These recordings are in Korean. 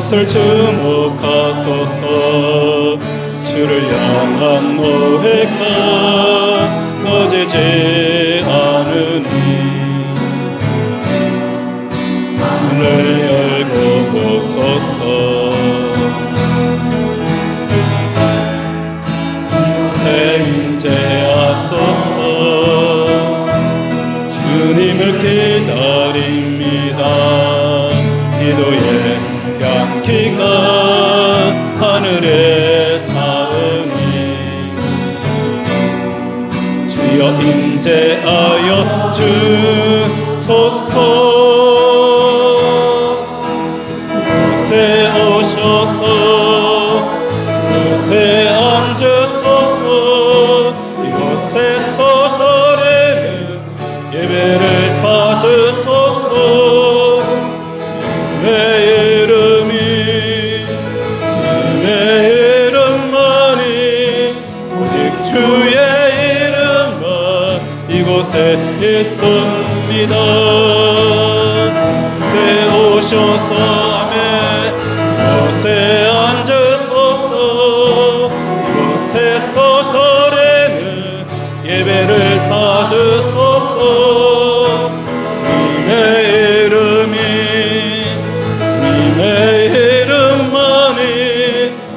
이곳을 주목하소서. 주를 향한 노래가 꺼지지 않으니 문을 열고 보소서. 이곳에 임재하소서. 주님을 기다립니다. 기도의 향기가 하늘에 닿으니 주여 임재하여 주소서. 이곳에 오셔서 이곳에 앉으소서. 이곳에서 드리는 예배를 받으소서. 내 이름이 내 이름만이 오직 주의 이름만 이곳에 있습니다. 이곳에 오셔서 아멘. 이곳에 앉으소서. 이곳에서 드리는 예배를 받으소서. 주님의 이름이 주님의 이름만이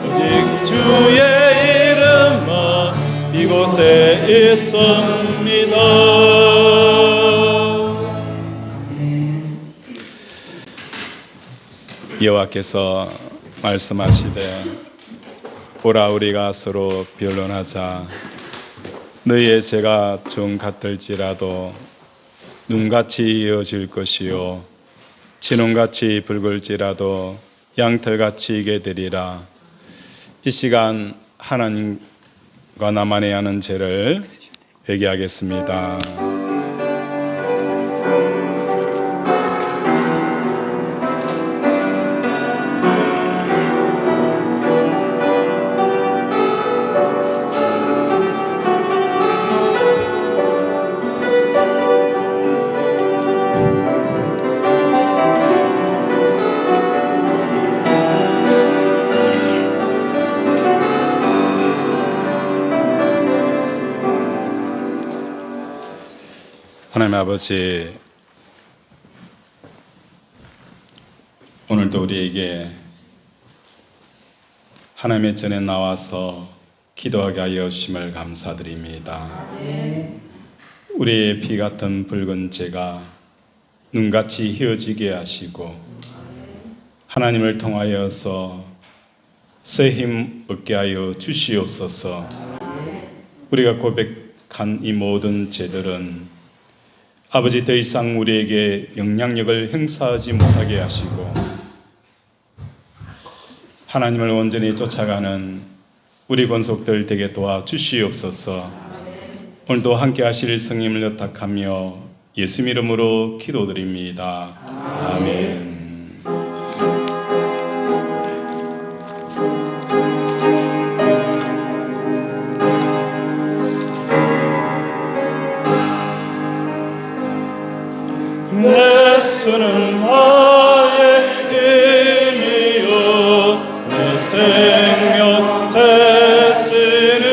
오직 주의 이름만 이곳에 있습니다. 여호와께서 말씀하시되 오라 우리가 서로 변론하자. 너희의 죄가 좀 같을지라도 눈같이 이어질 것이요 진홍같이 붉을지라도 양털같이 익게 되리라. 이 시간 하나님과 나만이 하는 죄를 회개하겠습니다. 하나님 아버지, 오늘도 우리에게 하나님의 전에 나와서 기도하게 하여 주심을 감사드립니다. 우리의 피 같은 붉은 죄가 눈같이 휘어지게 하시고 하나님을 통하여서 새 힘 얻게 하여 주시옵소서. 우리가 고백한 이 모든 죄들은 아버지 더 이상 우리에게 영향력을 행사하지 못하게 하시고 하나님을 온전히 쫓아가는 우리 권속들 되게 도와주시옵소서. 오늘도 함께 하실 성님을 요탁하며 예수 이름으로 기도드립니다. 아멘. 내 수는 나의 힘이요 내 생명 되시니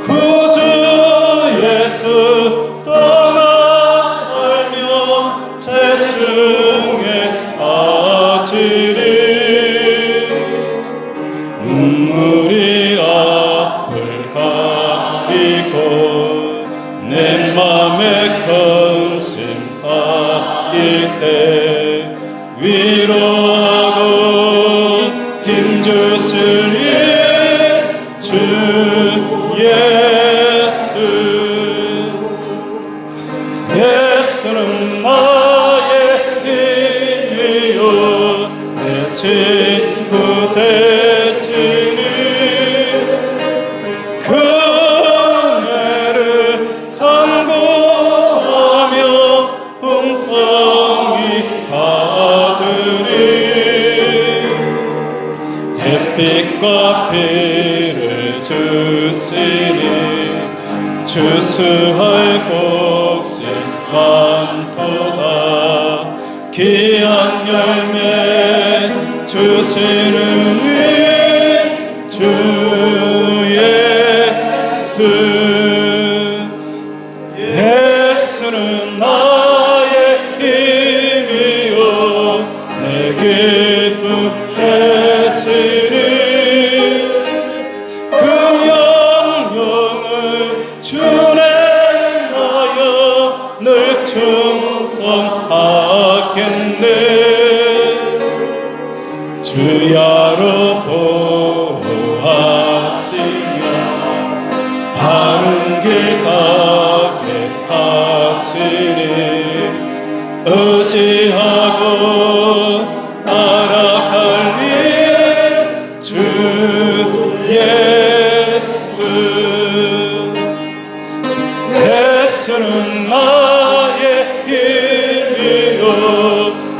구주 예수 떠나 살며 재중에 아지리 눈물이 앞을 가리고 내 맘에 근심 쌓일 때 위로하고 힘주실 주 예수. 예수는 나의 힘이요 내 친구 되시니 그네를 간구하며 풍성히 받으리. 햇빛과 비를 주시니 주수할 곡식 많도다. 귀한 열매 주시는 주 예수. 예수는 나의 힘이요 내 기쁨 되시니 그 명령을 준행하여 늘 충성하겠네. 주야로 보호하시며 바른 길 가게 하시니 의지하고 따라갈 주 예수. 예수는 나의 힘이요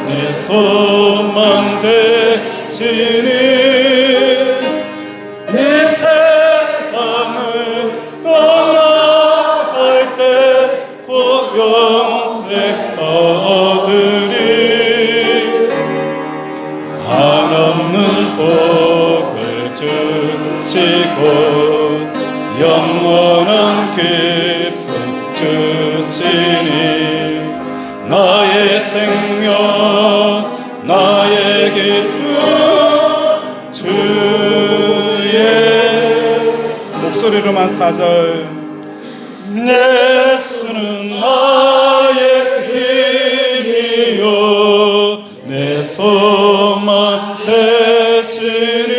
내 소망 되시니 이 세상을 떠나갈 때 곧 영생 얻으리. 한없는 복을 주시고 영원한 기쁨 주시니 나의 생명 나의 기쁨 주 예수. 목소리로만 4절. 예수는 나의 힘이요 내 소망 되시니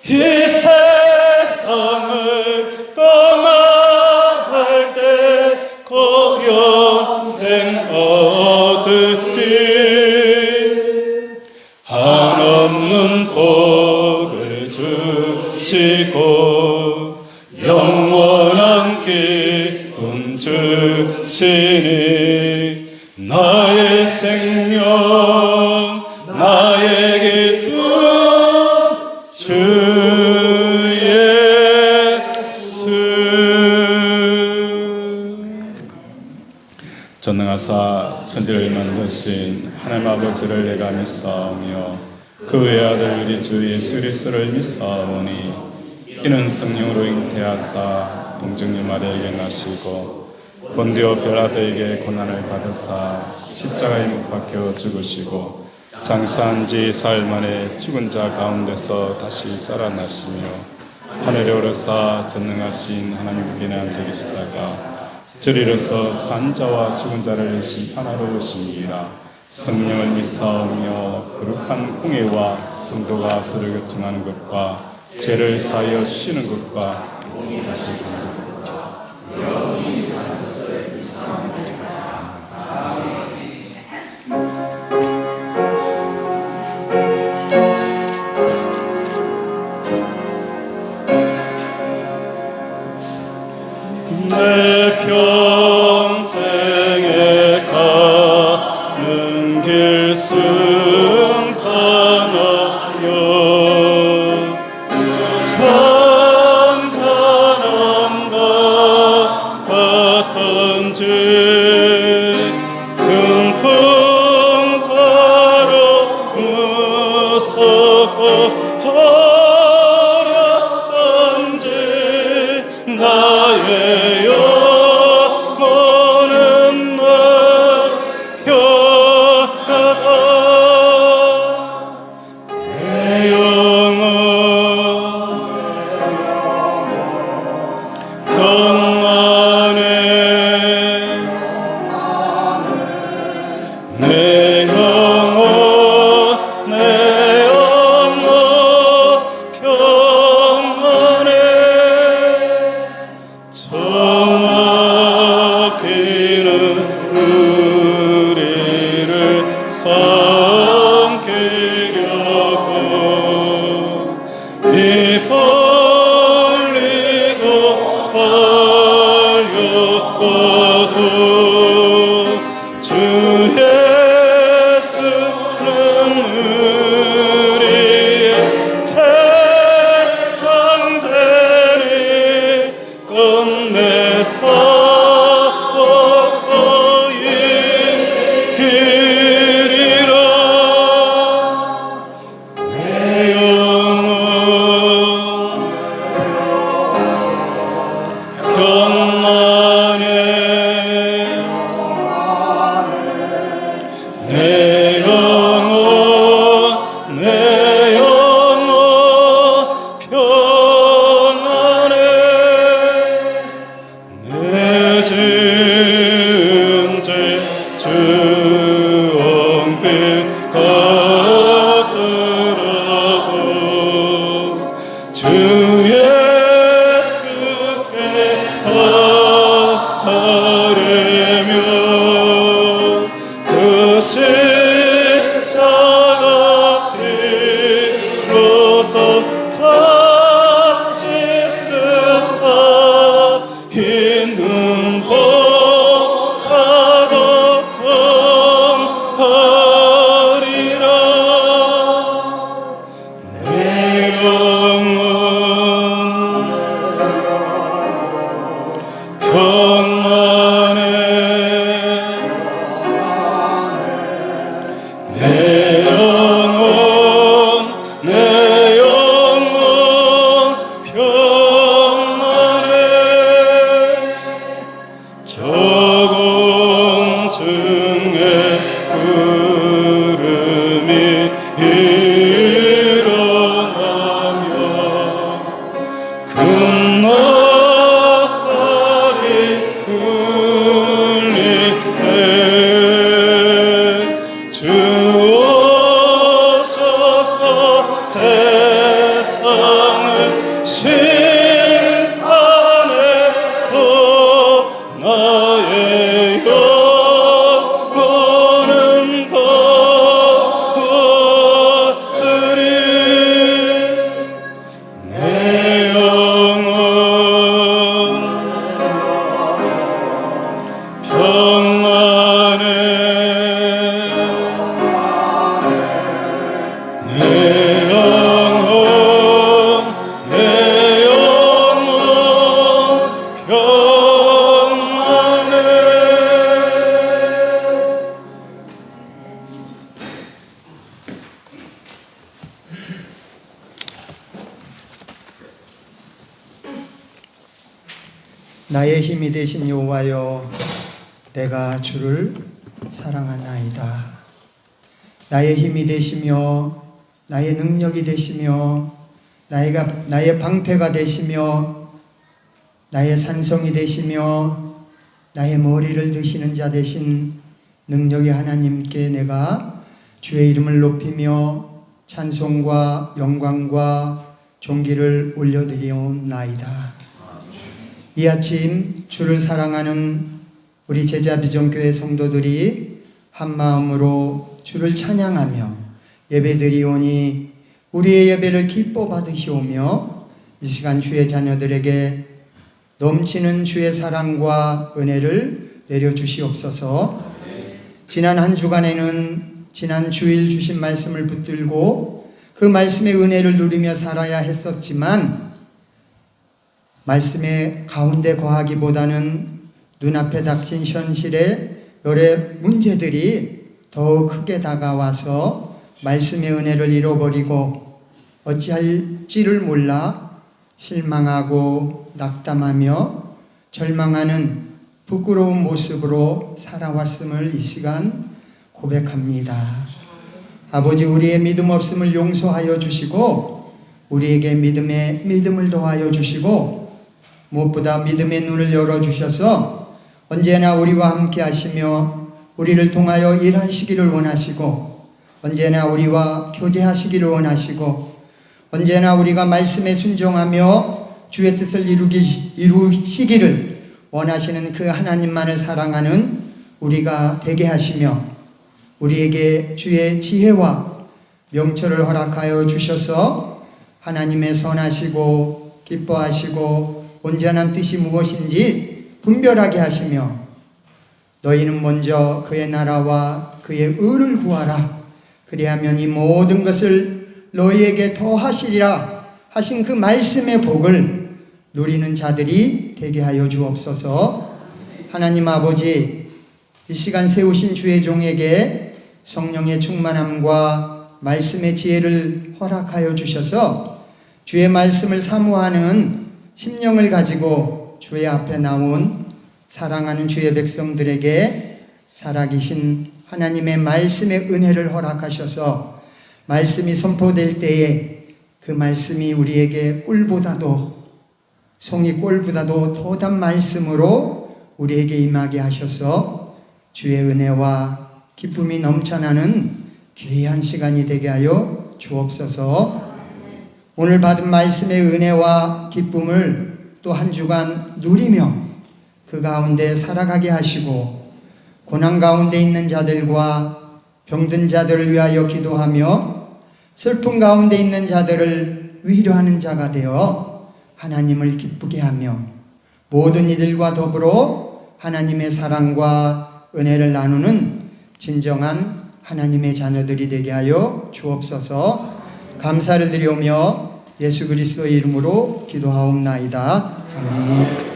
이 세상을 떠나갈 때 곧 영생 얻으리. 한없는 복을 주시고 영원한 기쁨 주시니 나의 생명 나의 기쁨 주 예수. 전능하사 천지를 만드신 하나님 아버지를 내가 믿사오며 그 외아들 우리 주 예수 그리스도를 믿사오니 이는 성령으로 잉태하사 동정녀 마리아에게 나시고 본디오 빌라도에게 고난을 받으사 십자가에 못 박혀 죽으시고 장사한 지 사흘 만에 죽은 자 가운데서 다시 살아나시며 하늘에 오르사 전능하신 하나님께 앉으시다가 저리로서 산 자와 죽은 자를 심판하러 오시니라. 성령을 믿사오며 거룩한 공예와 성도가 서로 교통하는 것과 죄를 사하여 쉬는 것과 다시 사는 것과 영원히 사는 것을 믿사옵나이다. 내 평생에 가는 길 승탄하여 잔잔함과 같은지 큰 풍파로 무섭고 어렵던지 나의 영혼은 날 변하다. 내 영혼 평안해. 내 영혼 나의 힘이 되신 여호와여, 내가 주를 사랑하나이다. 나의 힘이 되시며 나의 능력이 되시며 나의 방패가 되시며 나의 산성이 되시며 나의 머리를 드시는 자 되신 능력의 하나님께 내가 주의 이름을 높이며 찬송과 영광과 존귀를 올려드리옵나이다. 이 아침 주를 사랑하는 우리 제자비전교회 성도들이 한 마음으로 주를 찬양하며 예배드리오니 우리의 예배를 기뻐 받으시오며 이 시간 주의 자녀들에게 넘치는 주의 사랑과 은혜를 내려주시옵소서. 지난 한 주간에는 지난 주일 주신 말씀을 붙들고 그 말씀의 은혜를 누리며 살아야 했었지만 말씀의 가운데 거하기보다는 눈앞에 닥친 현실의 여러 문제들이 더 크게 다가와서 말씀의 은혜를 잃어버리고 어찌할지를 몰라 실망하고 낙담하며 절망하는 부끄러운 모습으로 살아왔음을 이 시간 고백합니다. 아버지, 우리의 믿음 없음을 용서하여 주시고 우리에게 믿음을 더하여 주시고 무엇보다 믿음의 눈을 열어주셔서 언제나 우리와 함께 하시며 우리를 통하여 일하시기를 원하시고 언제나 우리와 교제하시기를 원하시고 언제나 우리가 말씀에 순종하며 주의 뜻을 이루시기를 원하시는 그 하나님만을 사랑하는 우리가 되게 하시며 우리에게 주의 지혜와 명철을 허락하여 주셔서 하나님의 선하시고 기뻐하시고 온전한 뜻이 무엇인지 분별하게 하시며 너희는 먼저 그의 나라와 그의 의를 구하라. 그리하면 이 모든 것을 너희에게 더하시리라 하신 그 말씀의 복을 누리는 자들이 되게 하여 주옵소서. 하나님 아버지, 이 시간 세우신 주의 종에게 성령의 충만함과 말씀의 지혜를 허락하여 주셔서 주의 말씀을 사모하는 심령을 가지고 주의 앞에 나온 사랑하는 주의 백성들에게 살아계신 하나님의 말씀의 은혜를 허락하셔서 말씀이 선포될 때에 그 말씀이 우리에게 꿀보다도 송이 꿀보다도 더 단 말씀으로 우리에게 임하게 하셔서 주의 은혜와 기쁨이 넘쳐나는 귀한 시간이 되게 하여 주옵소서. 오늘 받은 말씀의 은혜와 기쁨을 또 한 주간 누리며 그 가운데 살아가게 하시고 고난 가운데 있는 자들과 병든 자들을 위하여 기도하며 슬픔 가운데 있는 자들을 위로하는 자가 되어 하나님을 기쁘게 하며 모든 이들과 더불어 하나님의 사랑과 은혜를 나누는 진정한 하나님의 자녀들이 되게 하여 주옵소서. 감사를 드리오며 예수 그리스도의 이름으로 기도하옵나이다. 아멘.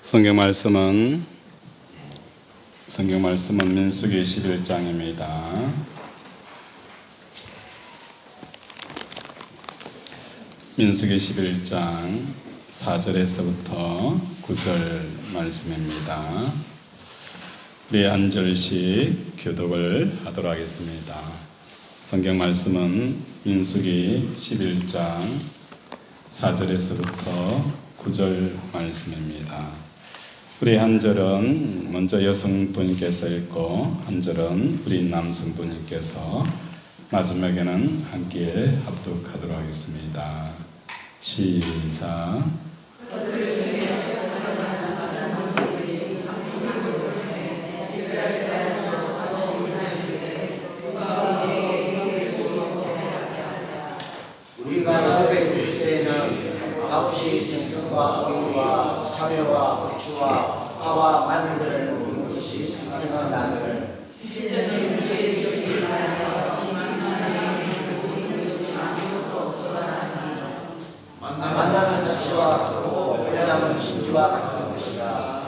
성경 말씀은 성경 말씀은 민수기 11장입니다. 민수기 11장 4절에서부터 9절 말씀입니다. 우리 한 절씩 교독을 하도록 하겠습니다. 성경 말씀은 민수기 11장 4절에서부터 9절 말씀입니다. 우리 한 절은 먼저 여성분께서 읽고 한 절은 우리 남성분께서 마지막에는 함께 합독하도록 하겠습니다. 시작. 우리가 여백에 있을 때에는 아홉시 생선과 고기와 참외와 고추와 파와 마늘들을 먹는 것이 생각나는 만나는 자치와 크고 왜냐하면 진주와 같은 것이다.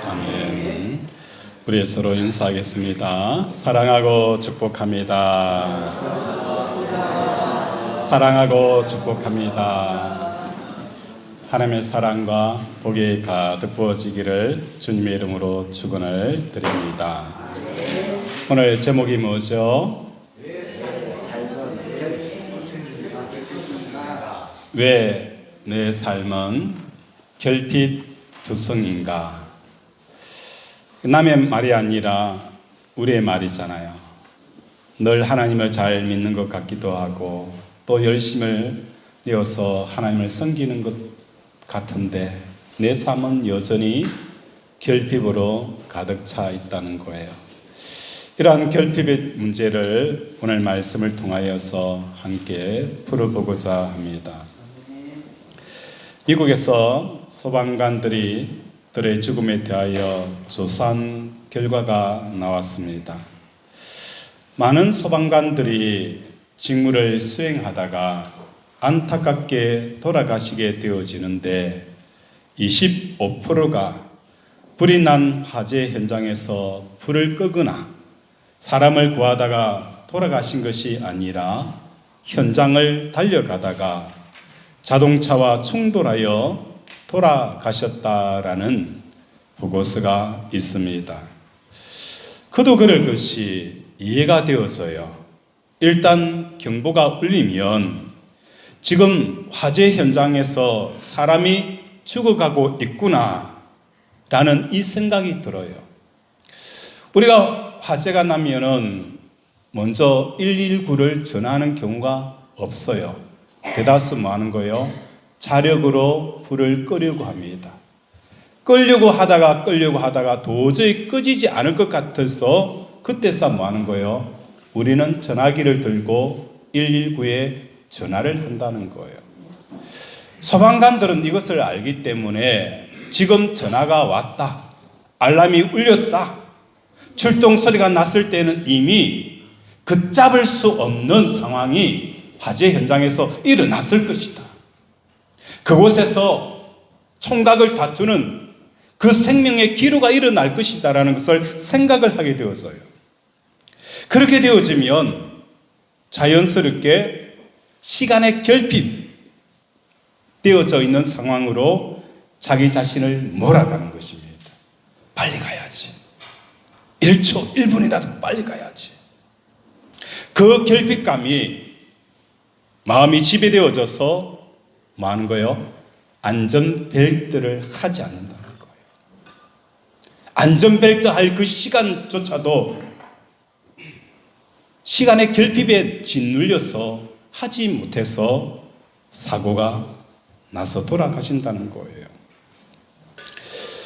아멘. 우리 서로 인사하겠습니다. 사랑하고 축복합니다. 사랑하고 축복합니다. 하나님의 사랑과 복이 가득 부어지기를 주님의 이름으로 축원을 드립니다. 오늘 제목이 뭐죠? 왜 내 삶은 결핍투성인가? 남의 말이 아니라 우리의 말이잖아요. 늘 하나님을 잘 믿는 것 같기도 하고 또 열심을 내어서 하나님을 섬기는 것 같은데 내 삶은 여전히 결핍으로 가득 차 있다는 거예요. 이러한 결핍의 문제를 오늘 말씀을 통하여서 함께 풀어보고자 합니다. 미국에서 소방관들이 들의 죽음에 대하여 조사한 결과가 나왔습니다. 많은 소방관들이 직무를 수행하다가 안타깝게 돌아가시게 되어지는데 25%가 불이 난 화재 현장에서 불을 끄거나 사람을 구하다가 돌아가신 것이 아니라 현장을 달려가다가 자동차와 충돌하여 돌아가셨다라는 보고서가 있습니다. 그도 그럴 것이 이해가 되어서요. 일단 경보가 울리면 지금 화재 현장에서 사람이 죽어가고 있구나 라는 이 생각이 들어요. 우리가 화재가 나면은 먼저 119를 전화하는 경우가 없어요. 대다수 뭐 하는 거예요? 자력으로 불을 끄려고 합니다. 끌려고 하다가 도저히 꺼지지 않을 것 같아서 그때서 뭐 하는 거예요? 우리는 전화기를 들고 119에 전화를 한다는 거예요. 소방관들은 이것을 알기 때문에 지금 전화가 왔다, 알람이 울렸다, 출동 소리가 났을 때는 이미 걷잡을 수 없는 상황이 화재 현장에서 일어났을 것이다. 그곳에서 총각을 다투는 그 생명의 기로가 일어날 것이다라는 것을 생각을 하게 되어서요. 그렇게 되어지면 자연스럽게 시간의 결핍 되어져 있는 상황으로 자기 자신을 몰아가는 것입니다. 빨리 가야지. 1초, 1분이라도 빨리 가야지. 그 결핍감이 마음이 지배되어져서 뭐 하는 거예요? 안전벨트를 하지 않는다는 거예요. 안전벨트 할 그 시간조차도 시간의 결핍에 짓눌려서 하지 못해서 사고가 나서 돌아가신다는 거예요.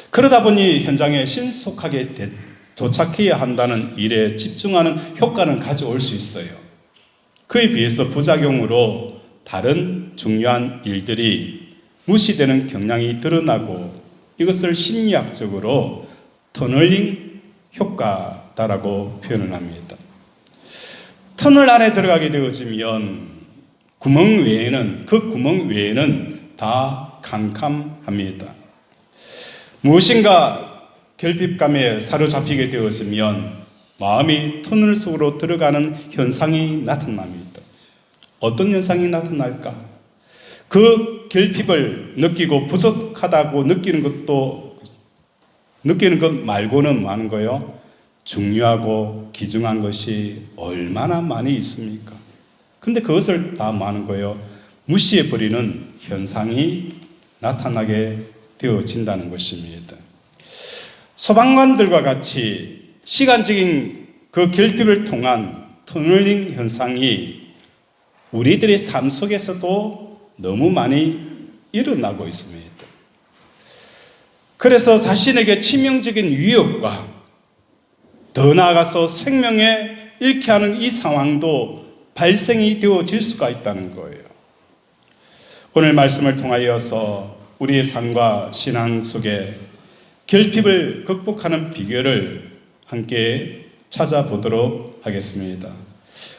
그러다 보니 현장에 신속하게 도착해야 한다는 일에 집중하는 효과는 가져올 수 있어요. 그에 비해서 부작용으로 다른 중요한 일들이 무시되는 경향이 드러나고 이것을 심리학적으로 터널링 효과다라고 표현을 합니다. 터널 안에 들어가게 되어지면 그 구멍 외에는 다 캄캄합니다. 무엇인가 결핍감에 사로잡히게 되어지면 마음이 터널 속으로 들어가는 현상이 나타납니다. 어떤 현상이 나타날까? 그 결핍을 느끼고 부족하다고 느끼는 것 말고는 많은 거요. 중요하고 귀중한 것이 얼마나 많이 있습니까? 근데 그것을 다 많은 거요. 무시해버리는 현상이 나타나게 되어진다는 것입니다. 소방관들과 같이 시간적인 그 결핍을 통한 터널링 현상이 우리들의 삶 속에서도 너무 많이 일어나고 있습니다. 그래서 자신에게 치명적인 위협과 더 나아가서 생명에 잃게 하는 이 상황도 발생이 되어질 수가 있다는 거예요. 오늘 말씀을 통하여서 우리의 삶과 신앙 속에 결핍을 극복하는 비결을 함께 찾아보도록 하겠습니다.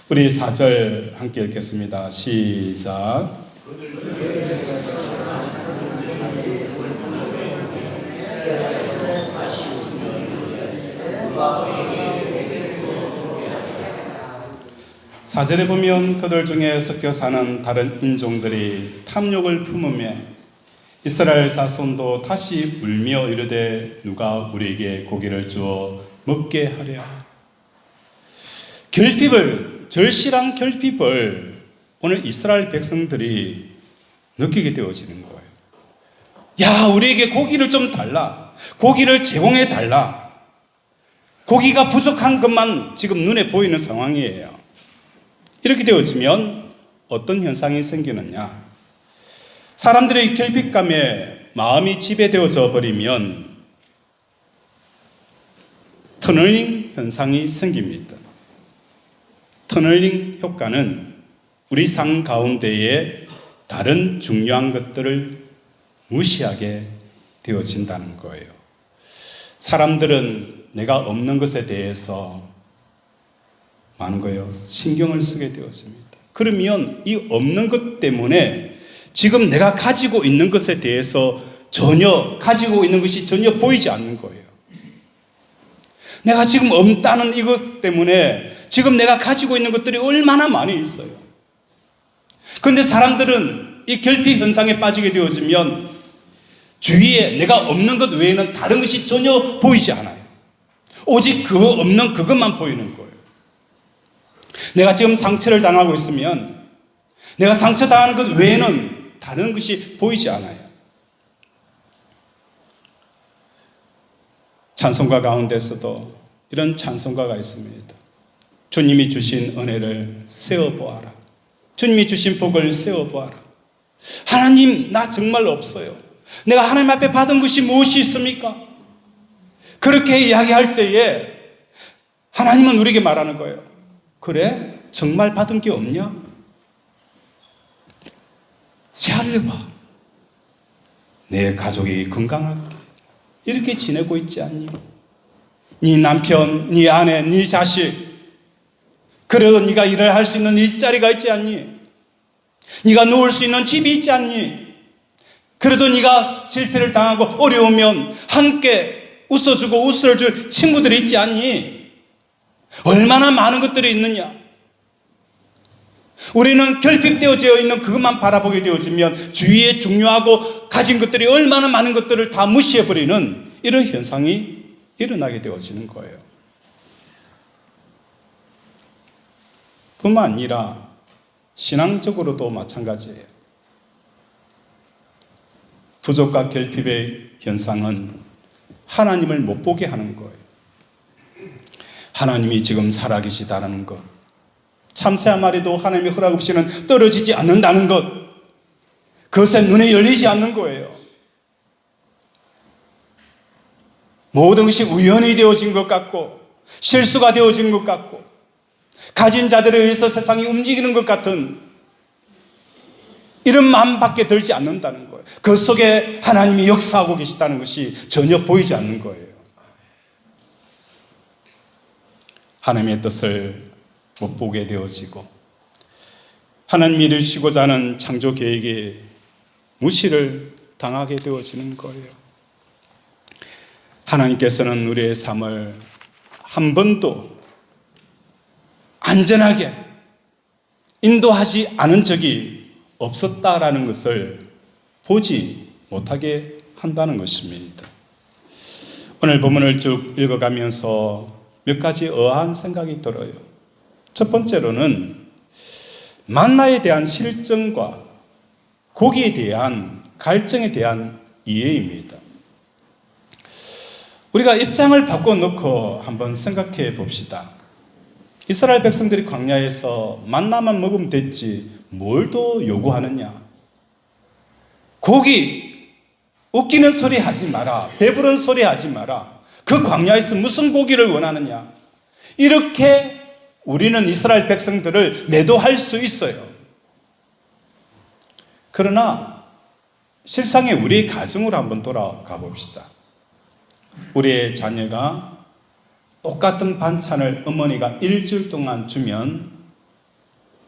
우리 4절 함께 읽겠습니다. 시작. 사절에 보면 그들 중에 섞여 사는 다른 인종들이 탐욕을 품으며 이스라엘 자손도 다시 울며 이르되 누가 우리에게 고기를 주어 먹게 하랴. 절실한 결핍을 오늘 이스라엘 백성들이 느끼게 되어지는 거예요. 야, 우리에게 고기를 좀 달라. 고기를 제공해 달라. 고기가 부족한 것만 지금 눈에 보이는 상황이에요. 이렇게 되어지면 어떤 현상이 생기느냐? 사람들의 결핍감에 마음이 지배되어져 버리면 터널링 현상이 생깁니다. 터널링 효과는 우리 삶 가운데에 다른 중요한 것들을 무시하게 되어진다는 거예요. 사람들은 내가 없는 것에 대해서 많은 거예요. 신경을 쓰게 되었습니다. 그러면 이 없는 것 때문에 지금 내가 가지고 있는 것에 대해서 가지고 있는 것이 전혀 보이지 않는 거예요. 내가 지금 없다는 이것 때문에 지금 내가 가지고 있는 것들이 얼마나 많이 있어요. 그런데 사람들은 이 결핍 현상에 빠지게 되어지면 주위에 내가 없는 것 외에는 다른 것이 전혀 보이지 않아요. 오직 없는 그것만 보이는 거예요. 내가 지금 상처를 당하고 있으면 내가 상처당하는 것 외에는 다른 것이 보이지 않아요. 찬송가 가운데서도 이런 찬송가가 있습니다. 주님이 주신 은혜를 세어보아라. 주님이 주신 복을 세어보아라. 하나님, 나 정말 없어요. 내가 하나님 앞에 받은 것이 무엇이 있습니까? 그렇게 이야기할 때에 하나님은 우리에게 말하는 거예요. 그래? 정말 받은 게 없냐? 세알려봐. 내 가족이 건강하게 이렇게 지내고 있지 않니? 네 남편, 네 아내, 네 자식, 그래도 네가 일을 할 수 있는 일자리가 있지 않니? 네가 누울 수 있는 집이 있지 않니? 그래도 네가 실패를 당하고 어려우면 함께 웃어주고 웃어줄 친구들이 있지 않니? 얼마나 많은 것들이 있느냐? 우리는 결핍되어져 있는 그것만 바라보게 되어지면 주위에 중요하고 가진 것들이 얼마나 많은 것들을 다 무시해버리는 이런 현상이 일어나게 되어지는 거예요. 뿐만 아니라 신앙적으로도 마찬가지예요. 부족과 결핍의 현상은 하나님을 못 보게 하는 거예요. 하나님이 지금 살아계시다는 것, 참새 한 마리도 하나님의 허락 없이는 떨어지지 않는다는 것, 그것에 눈에 열리지 않는 거예요. 모든 것이 우연히 되어진 것 같고 실수가 되어진 것 같고 가진 자들에 의해서 세상이 움직이는 것 같은 이런 마음밖에 들지 않는다는 거예요. 그 속에 하나님이 역사하고 계시다는 것이 전혀 보이지 않는 거예요. 하나님의 뜻을 못 보게 되어지고 하나님이 이루시고자 하는 창조 계획에 무시를 당하게 되어지는 거예요. 하나님께서는 우리의 삶을 한 번도 안전하게 인도하지 않은 적이 없었다라는 것을 보지 못하게 한다는 것입니다. 오늘 본문을 쭉 읽어가면서 몇 가지 의아한 생각이 들어요. 첫 번째로는 만나에 대한 실정과 고기에 대한 갈증에 대한 이해입니다. 우리가 입장을 바꿔놓고 한번 생각해 봅시다. 이스라엘 백성들이 광야에서 만나만 먹으면 됐지 뭘 더 요구하느냐. 고기, 웃기는 소리 하지 마라. 배부른 소리 하지 마라. 그 광야에서 무슨 고기를 원하느냐. 이렇게 우리는 이스라엘 백성들을 매도할 수 있어요. 그러나 실상에 우리의 가정으로 한번 돌아가 봅시다. 우리의 자녀가 똑같은 반찬을 어머니가 일주일 동안 주면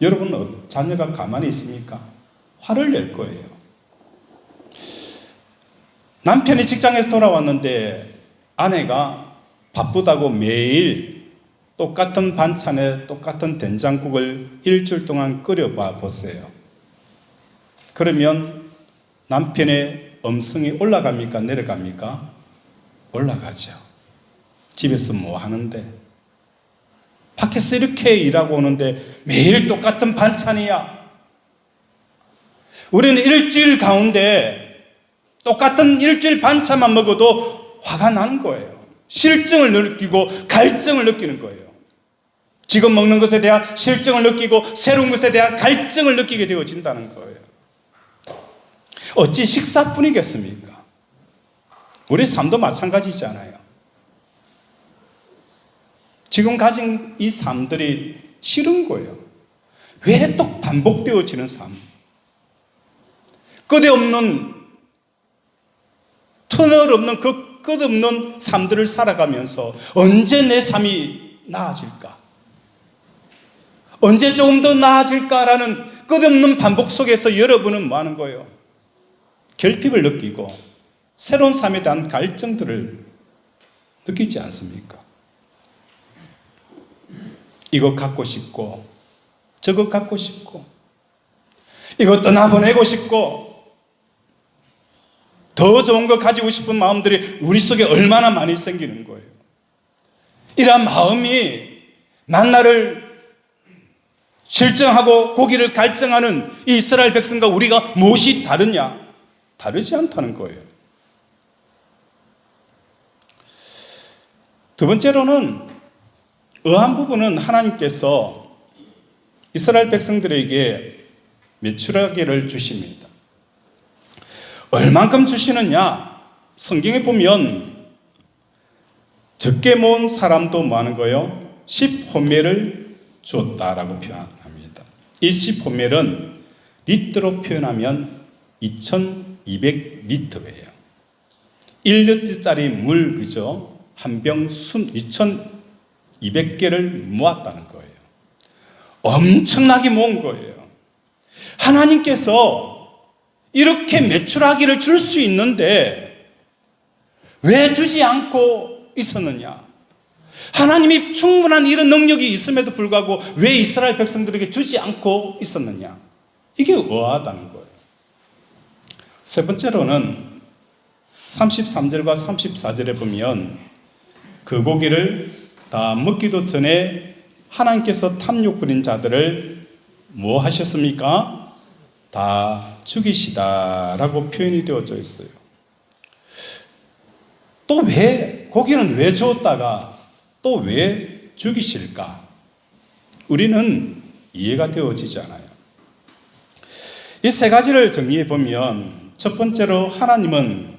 여러분 자녀가 가만히 있습니까? 화를 낼 거예요. 남편이 직장에서 돌아왔는데 아내가 바쁘다고 매일 똑같은 반찬에 똑같은 된장국을 일주일 동안 끓여봐 보세요. 그러면 남편의 음성이 올라갑니까? 내려갑니까? 올라가죠. 집에서 뭐 하는데? 밖에서 이렇게 일하고 오는데 매일 똑같은 반찬이야. 우리는 일주일 가운데 똑같은 일주일 반찬만 먹어도 화가 나는 거예요. 실증을 느끼고 갈증을 느끼는 거예요. 지금 먹는 것에 대한 실증을 느끼고 새로운 것에 대한 갈증을 느끼게 되어진다는 거예요. 어찌 식사뿐이겠습니까? 우리 삶도 마찬가지잖아요. 지금 가진 이 삶들이 싫은 거예요. 왜 또 반복되어지는 삶? 끝없는, 터널 없는 그 끝없는 삶들을 살아가면서 언제 내 삶이 나아질까? 언제 조금 더 나아질까라는 끝없는 반복 속에서 여러분은 뭐 하는 거예요? 결핍을 느끼고 새로운 삶에 대한 갈증들을 느끼지 않습니까? 이거 갖고 싶고 저거 갖고 싶고 이거 떠나보내고 싶고 더 좋은 거 가지고 싶은 마음들이 우리 속에 얼마나 많이 생기는 거예요. 이러한 마음이 만나를 실증하고 고기를 갈증하는 이 이스라엘 백성과 우리가 무엇이 다르냐? 다르지 않다는 거예요. 두 번째로는 의아한 부분은 하나님께서 이스라엘 백성들에게 메추라기를 주십니다. 얼만큼 주시느냐? 성경에 보면 적게 모은 사람도 뭐 하는 거예요? 10호멜을 주었다라고 표현합니다. 이 10호멜은 리터로 표현하면 2200리터예요. 1리터짜리 물, 그죠? 한 병 2200개를 모았다는 거예요. 엄청나게 모은 거예요. 하나님께서 이렇게 메추라기를 줄 수 있는데 왜 주지 않고 있었느냐? 하나님이 충분한 이런 능력이 있음에도 불구하고 왜 이스라엘 백성들에게 주지 않고 있었느냐? 이게 의아하다는 거예요. 세 번째로는 33절과 34절에 보면 그 고기를 다 먹기도 전에 하나님께서 탐욕 부린 자들을 뭐 하셨습니까? 다 죽이시다라고 표현이 되어져 있어요. 또 왜 고기는 왜 주었다가 또 왜 죽이실까? 우리는 이해가 되어지지 않아요. 이 세 가지를 정리해 보면 첫 번째로 하나님은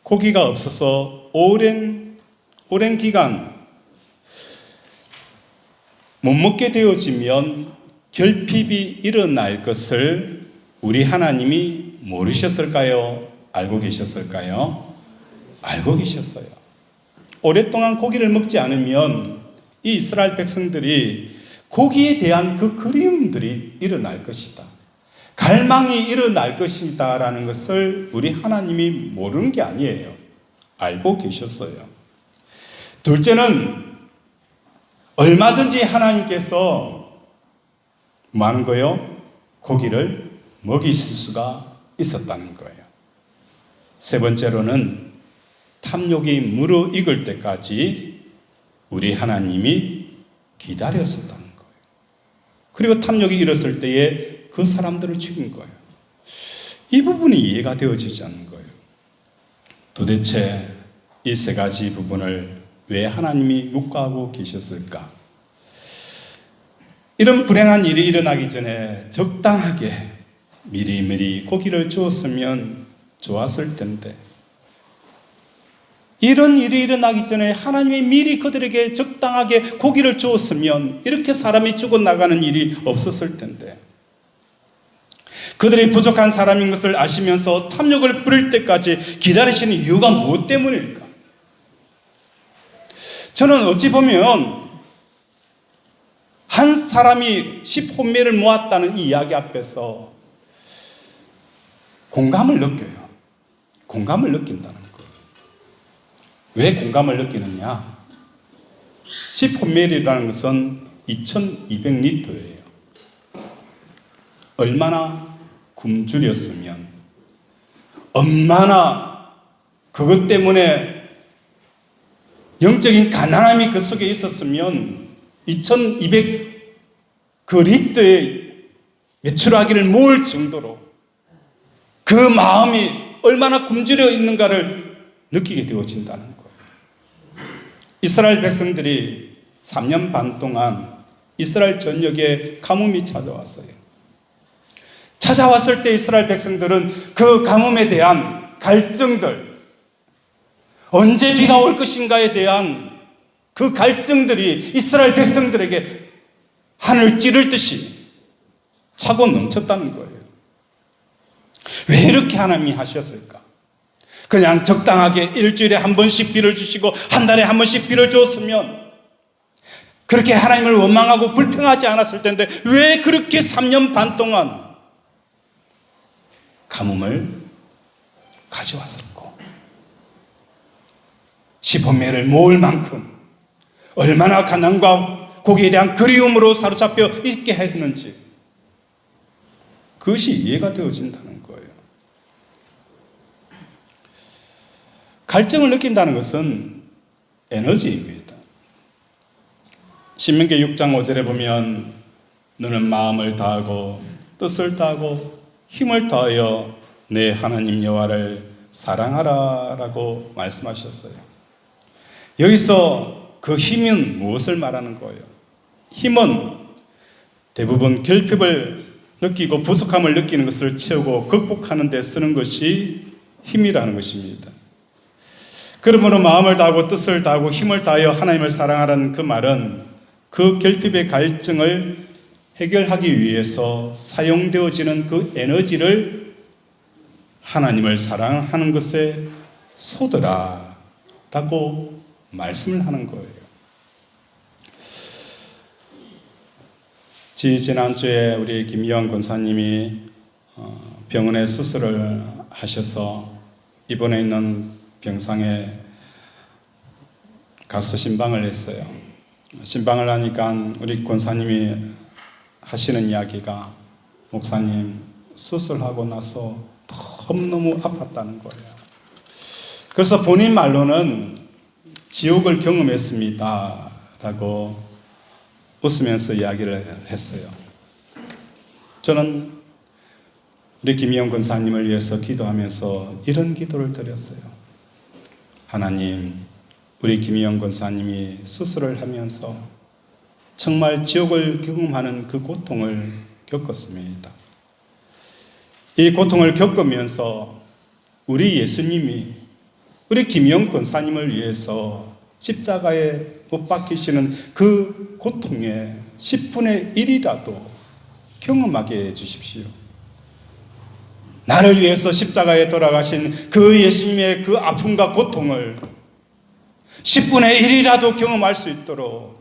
고기가 없어서 오랜 기간 못 먹게 되어지면 결핍이 일어날 것을 우리 하나님이 모르셨을까요? 알고 계셨을까요? 알고 계셨어요. 오랫동안 고기를 먹지 않으면 이 이스라엘 백성들이 고기에 대한 그 그리움들이 일어날 것이다. 갈망이 일어날 것이다 라는 것을 우리 하나님이 모르는 게 아니에요. 알고 계셨어요. 둘째는 얼마든지 하나님께서 뭐 하는 거예요? 고기를 먹이실 수가 있었다는 거예요. 세 번째로는 탐욕이 무르익을 때까지 우리 하나님이 기다렸었다는 거예요. 그리고 탐욕이 일었을 때에 그 사람들을 죽인 거예요. 이 부분이 이해가 되어지지 않는 거예요. 도대체 이 세 가지 부분을 왜 하나님이 묵과하고 계셨을까? 이런 불행한 일이 일어나기 전에 적당하게 미리미리 고기를 주었으면 좋았을 텐데, 이런 일이 일어나기 전에 하나님이 미리 그들에게 적당하게 고기를 주었으면 이렇게 사람이 죽어나가는 일이 없었을 텐데, 그들이 부족한 사람인 것을 아시면서 탐욕을 부릴 때까지 기다리시는 이유가 무엇 때문일까? 저는 어찌 보면 한 사람이 10혼매를 모았다는 이 이야기 앞에서 공감을 느껴요. 공감을 느낀다는 거예요. 왜 공감을 느끼느냐? 10혼매라는 것은 2200리터예요. 얼마나 굶주렸으면, 얼마나 그것 때문에 영적인 가난함이 그 속에 있었으면 2200 그 리터의 메추라기를 모을 정도로 그 마음이 얼마나 굶주려 있는가를 느끼게 되어진다는 거예요. 이스라엘 백성들이 3년 반 동안 이스라엘 전역에 가뭄이 찾아왔어요. 찾아왔을 때 이스라엘 백성들은 그 가뭄에 대한 갈증들, 언제 비가 올 것인가에 대한 그 갈증들이 이스라엘 백성들에게 하늘 찌를 듯이 차고 넘쳤다는 거예요. 왜 이렇게 하나님이 하셨을까? 그냥 적당하게 일주일에 한 번씩 비를 주시고 한 달에 한 번씩 비를 주었으면 그렇게 하나님을 원망하고 불평하지 않았을 텐데, 왜 그렇게 3년 반 동안 가뭄을 가져왔었고 10혼매를 모을 만큼 얼마나 가난과 고기에 대한 그리움으로 사로잡혀 있게 했는지, 그것이 이해가 되어진다는 거예요. 갈증을 느낀다는 것은 에너지입니다. 신명기 6장 5절에 보면 너는 마음을 다하고 뜻을 다하고 힘을 다하여 내 하나님 여호와를 사랑하라 라고 말씀하셨어요. 여기서 그 힘은 무엇을 말하는 거예요? 힘은 대부분 결핍을 느끼고 부족함을 느끼는 것을 채우고 극복하는 데 쓰는 것이 힘이라는 것입니다. 그러므로 마음을 다하고 뜻을 다하고 힘을 다하여 하나님을 사랑하라는 그 말은 그 결핍의 갈증을 해결하기 위해서 사용되어지는 그 에너지를 하나님을 사랑하는 것에 쏟으라 라고 말씀을 하는 거예요. 지난주에 우리 김희영 권사님이 병원에 수술을 하셔서 입원해 있는 병상에 가서 신방을 했어요. 신방을 하니까 우리 권사님이 하시는 이야기가, 목사님 수술하고 나서 너무너무 아팠다는 거예요. 그래서 본인 말로는 지옥을 경험했습니다 라고 웃으면서 이야기를 했어요. 저는 우리 김희영 권사님을 위해서 기도하면서 이런 기도를 드렸어요. 하나님, 우리 김희영 권사님이 수술을 하면서 정말 지옥을 경험하는 그 고통을 겪었습니다. 이 고통을 겪으면서 우리 예수님이 우리 김희영 권사님을 위해서 십자가에 못 박히시는 그 고통의 10분의 1이라도 경험하게 해 주십시오. 나를 위해서 십자가에 돌아가신 그 예수님의 그 아픔과 고통을 10분의 1이라도 경험할 수 있도록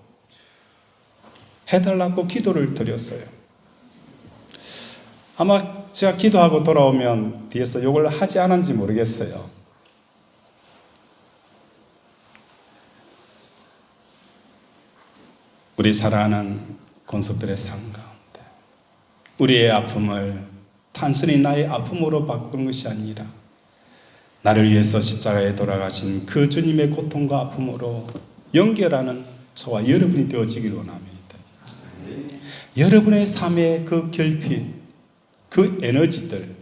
해달라고 기도를 드렸어요. 아마 제가 기도하고 돌아오면 뒤에서 욕을 하지 않았는지 모르겠어요. 우리 사랑하는 권속들의 삶 가운데 우리의 아픔을 단순히 나의 아픔으로 바꾸는 것이 아니라 나를 위해서 십자가에 돌아가신 그 주님의 고통과 아픔으로 연결하는 저와 여러분이 되어지길 원합니다. 여러분의 삶의 그 결핍, 그 에너지들,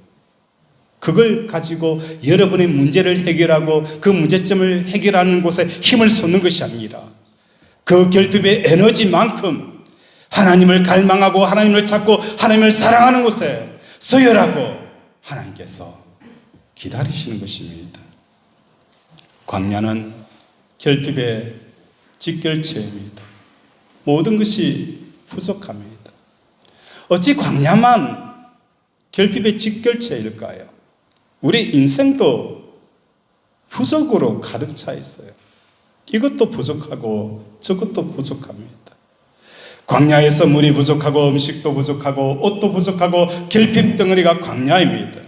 그걸 가지고 여러분의 문제를 해결하고 그 문제점을 해결하는 곳에 힘을 쏟는 것이 아니라 그 결핍의 에너지만큼 하나님을 갈망하고 하나님을 찾고 하나님을 사랑하는 곳에 서열하고 하나님께서 기다리시는 것입니다. 광야는 결핍의 직결체입니다. 모든 것이 부족합니다. 어찌 광야만 결핍의 직결체일까요? 우리 인생도 부족으로 가득 차 있어요. 이것도 부족하고 저것도 부족합니다. 광야에서 물이 부족하고 음식도 부족하고 옷도 부족하고 결핍 덩어리가 광야입니다.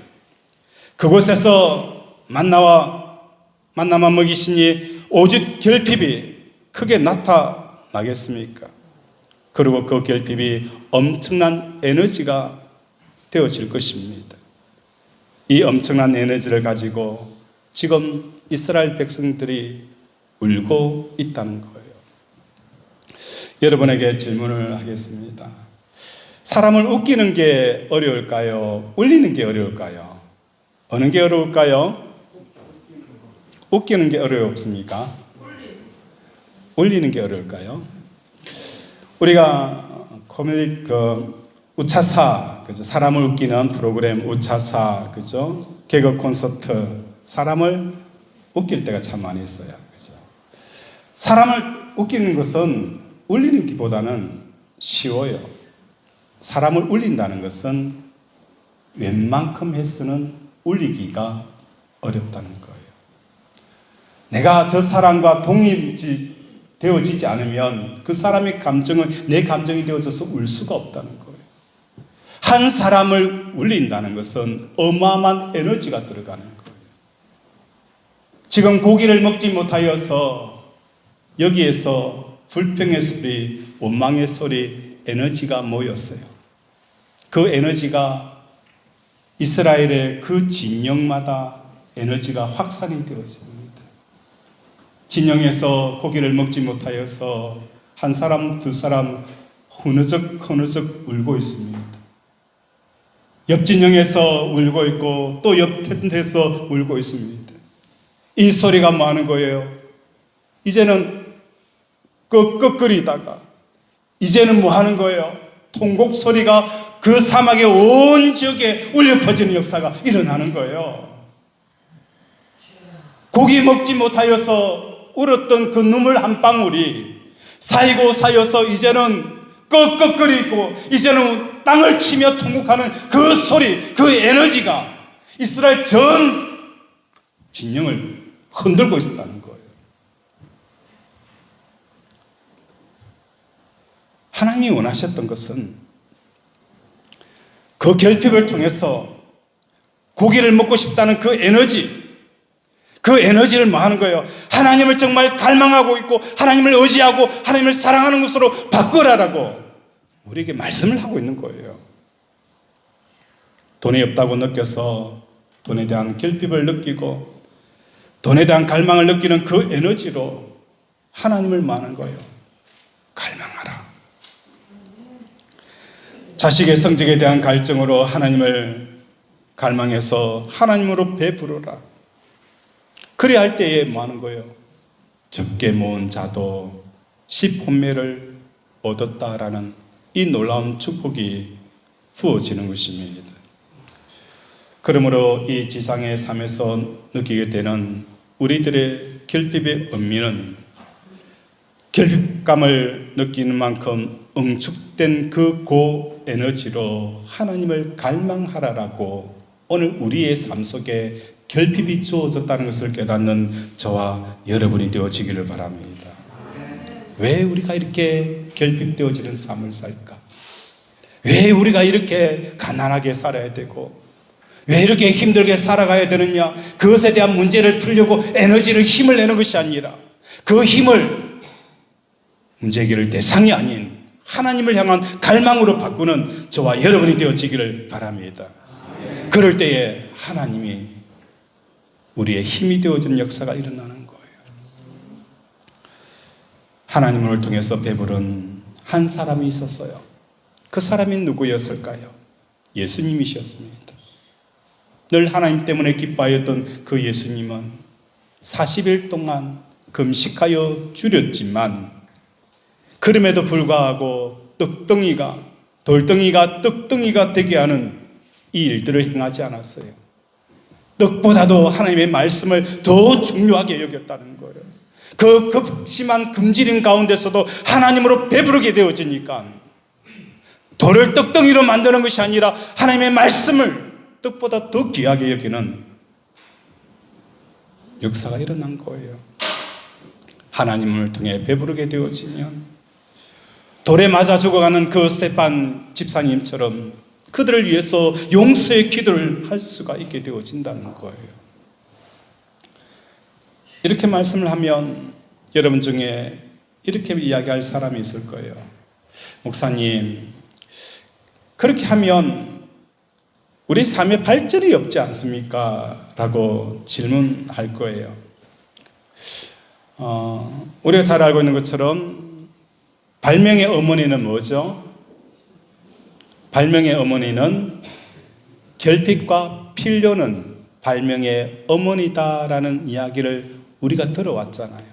그곳에서 만나만 먹이시니 오직 결핍이 크게 나타나겠습니까? 그리고 그 결핍이 엄청난 에너지가 되어질 것입니다. 이 엄청난 에너지를 가지고 지금 이스라엘 백성들이 울고 있다는 거예요. 여러분에게 질문을 하겠습니다. 사람을 웃기는 게 어려울까요? 울리는 게 어려울까요? 어느 게 어려울까요? 웃기는 게 어렵습니까? 울리는 게 어려울까요? 우리가 코미디 우차사, 그죠? 사람을 웃기는 프로그램 우차사, 그죠? 개그 콘서트, 사람을 웃길 때가 참 많이 있어요. 그죠? 사람을 웃기는 것은 울리는 것보다는 쉬워요. 사람을 울린다는 것은 웬만큼 해서는 울리기가 어렵다는 거예요. 내가 저 사람과 동일되어지지 않으면 그 사람의 감정은 내 감정이 되어져서 울 수가 없다는 거예요. 한 사람을 울린다는 것은 어마어마한 에너지가 들어가는 거예요. 지금 고기를 먹지 못하여서 여기에서 불평의 소리, 원망의 소리, 에너지가 모였어요. 그 에너지가 이스라엘의 그 진영마다 에너지가 확산이 되어집니다. 진영에서 고기를 먹지 못하여서 한 사람, 두 사람 흐느적 울고 있습니다. 옆 진영에서 울고 있고 또 옆 텐트에서 울고 있습니다. 이 소리가 뭐 하는 거예요? 이제는 끄끄거리다가 이제는 뭐 하는 거예요? 통곡 소리가 그 사막의 온 지역에 울려 퍼지는 역사가 일어나는 거예요. 고기 먹지 못하여서 울었던 그 눈물 한 방울이 쌓여서 이제는 끄끄거리고 이제는 땅을 치며 통곡하는 그 소리, 그 에너지가 이스라엘 전 진영을 흔들고 있었다는 거예요. 하나님이 원하셨던 것은 그 결핍을 통해서 고기를 먹고 싶다는 그 에너지를 뭐 하는 거예요? 하나님을 정말 갈망하고 있고 하나님을 의지하고 하나님을 사랑하는 것으로 바꾸라라고 우리에게 말씀을 하고 있는 거예요. 돈이 없다고 느껴서 돈에 대한 결핍을 느끼고 돈에 대한 갈망을 느끼는 그 에너지로 하나님을 뭐 하는 거예요? 갈망하라. 자식의 성적에 대한 갈증으로 하나님을 갈망해서 하나님으로 배부르라. 그래야 할 때에 뭐 하는 거예요? 적게 모은 자도 10혼매를 얻었다라는 이 놀라운 축복이 부어지는 것입니다. 그러므로 이 지상의 삶에서 느끼게 되는 우리들의 결핍의 의미는 결핍감을 느끼는 만큼 응축된 그 고에너지로 하나님을 갈망하라라고 오늘 우리의 삶 속에 결핍이 주어졌다는 것을 깨닫는 저와 여러분이 되어지기를 바랍니다. 왜 우리가 이렇게 결핍되어지는 삶을 살까? 왜 우리가 이렇게 가난하게 살아야 되고 왜 이렇게 힘들게 살아가야 되느냐? 그것에 대한 문제를 풀려고 에너지를 힘을 내는 것이 아니라 그 힘을 문제 해결 대상이 아닌 하나님을 향한 갈망으로 바꾸는 저와 여러분이 되어지기를 바랍니다. 그럴 때에 하나님이 우리의 힘이 되어지는 역사가 일어나는 거예요. 하나님을 통해서 배부른 한 사람이 있었어요. 그 사람이 누구였을까요? 예수님이셨습니다. 늘 하나님 때문에 기뻐하였던 그 예수님은 40일 동안 금식하여 줄였지만 그럼에도 불구하고 돌덩이가 떡덩이가 되게 하는 이 일들을 행하지 않았어요. 떡보다도 하나님의 말씀을 더 중요하게 여겼다는 거예요. 그 급심한 금지림 가운데서도 하나님으로 배부르게 되어지니까 돌을 떡덩이로 만드는 것이 아니라 하나님의 말씀을 떡보다 더 귀하게 여기는 역사가 일어난 거예요. 하나님을 통해 배부르게 되어지면 돌에 맞아 죽어가는 그 스테판 집사님처럼 그들을 위해서 용서의 기도를 할 수가 있게 되어진다는 거예요. 이렇게 말씀을 하면 여러분 중에 이렇게 이야기할 사람이 있을 거예요. 목사님, 그렇게 하면 우리 삶에 발전이 없지 않습니까? 라고 질문할 거예요. 우리가 잘 알고 있는 것처럼 발명의 어머니는 뭐죠? 발명의 어머니는 결핍과 필요는 발명의 어머니다라는 이야기를 우리가 들어왔잖아요.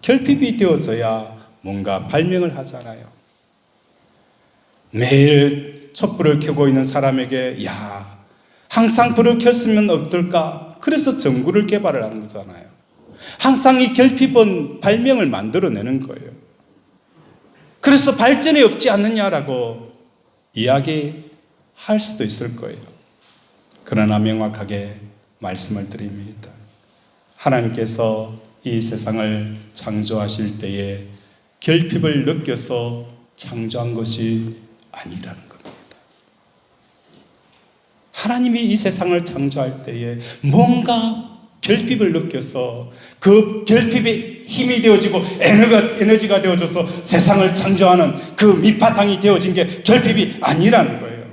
결핍이 되어져야 뭔가 발명을 하잖아요. 매일 촛불을 켜고 있는 사람에게 항상 불을 켰으면 어떨까? 그래서 전구를 개발을 하는 거잖아요. 항상 이 결핍은 발명을 만들어내는 거예요. 그래서 발전이 없지 않느냐라고 이야기할 수도 있을 거예요. 그러나 명확하게 말씀을 드립니다. 하나님께서 이 세상을 창조하실 때에 결핍을 느껴서 창조한 것이 아니라는 겁니다. 하나님이 이 세상을 창조할 때에 뭔가 결핍을 느껴서 그 결핍이 힘이 되어지고 에너지가 되어져서 세상을 창조하는 그 밑바탕이 되어진 게 결핍이 아니라는 거예요.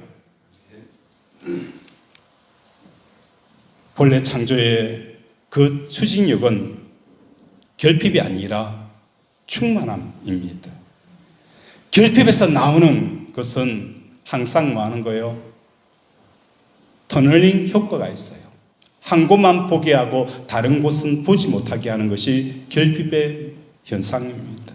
본래 창조의 그 추진력은 결핍이 아니라 충만함입니다. 결핍에서 나오는 것은 항상 뭐 하는 거예요? 터널링 효과가 있어요. 한 곳만 보게 하고 다른 곳은 보지 못하게 하는 것이 결핍의 현상입니다.